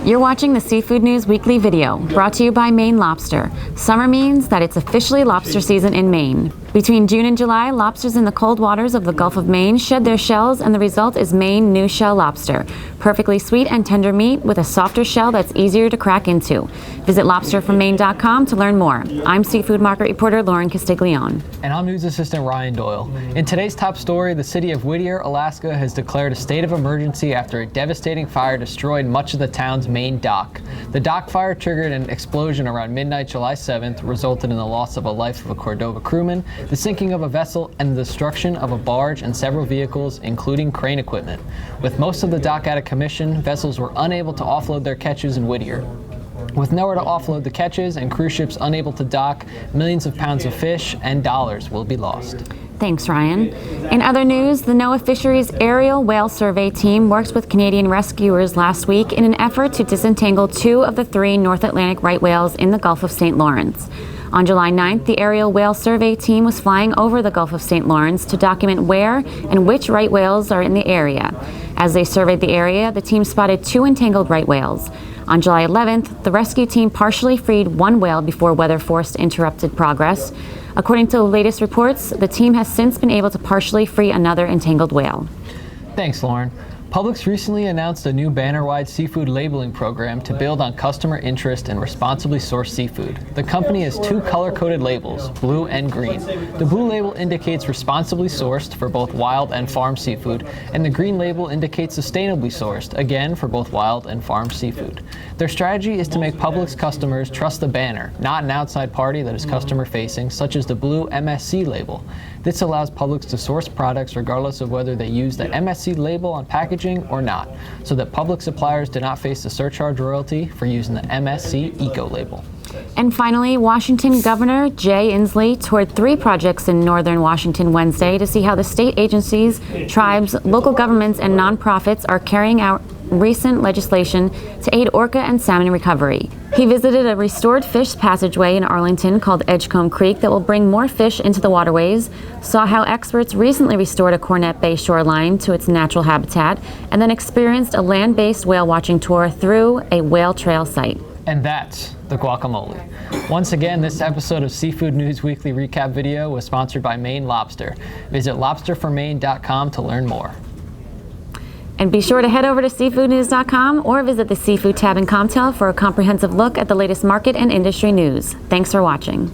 You're watching the Seafood News Weekly video, brought to you by Maine Lobster. Summer means that it's officially lobster season in Maine. Between June and July, lobsters in the cold waters of the Gulf of Maine shed their shells, and the result is Maine new shell lobster. Perfectly sweet and tender meat with a softer shell that's easier to crack into. Visit lobsterfrommaine.com to learn more. I'm seafood market reporter Lauren Castiglione. And I'm news assistant Ryan Doyle. In today's top story, the city of Whittier, Alaska has declared a state of emergency after a devastating fire destroyed much of the town's main dock. The dock fire triggered an explosion around midnight July 7th, resulted in the loss of a life of a Cordova crewman, the sinking of a vessel, and the destruction of a barge and several vehicles, including crane equipment. With most of the dock out of commission, vessels were unable to offload their catches in Whittier. With nowhere to offload the catches and cruise ships unable to dock, millions of pounds of fish and dollars will be lost. Thanks, Ryan. In other news, the NOAA Fisheries Aerial Whale Survey Team worked with Canadian rescuers last week in an effort to disentangle 2 of the 3 North Atlantic right whales in the Gulf of St. Lawrence. On July 9th, the Aerial Whale Survey Team was flying over the Gulf of St. Lawrence to document where and which right whales are in the area. As they surveyed the area, the team spotted 2 entangled right whales. On July 11th, the rescue team partially freed 1 whale before weather force interrupted progress. According to the latest reports, the team has since been able to partially free another entangled whale. Thanks, Lauren. Publix recently announced a new banner-wide seafood labeling program to build on customer interest in responsibly sourced seafood. The company has 2 color-coded labels, blue and green. The blue label indicates responsibly sourced for both wild and farm seafood, and the green label indicates sustainably sourced, again for both wild and farm seafood. Their strategy is to make Publix customers trust the banner, not an outside party that is customer-facing, such as the blue MSC label. This allows Publix to source products regardless of whether they use the MSC label on packaging or not, so that Publix suppliers do not face the surcharge royalty for using the MSC Eco label. And finally, Washington Governor Jay Inslee toured 3 projects in northern Washington Wednesday to see how the state agencies, tribes, local governments, and nonprofits are carrying out recent legislation to aid orca and salmon recovery. He visited a restored fish passageway in Arlington called Edgecombe Creek that will bring more fish into the waterways, saw how experts recently restored a Cornet Bay shoreline to its natural habitat, and then experienced a land-based whale watching tour through a whale trail site. And that's the guacamole. Once again, this episode of Seafood News Weekly Recap video was sponsored by Maine Lobster. Visit lobsterfrommaine.com to learn more. And be sure to head over to seafoodnews.com or visit the Seafood tab in Comtel for a comprehensive look at the latest market and industry news. Thanks for watching.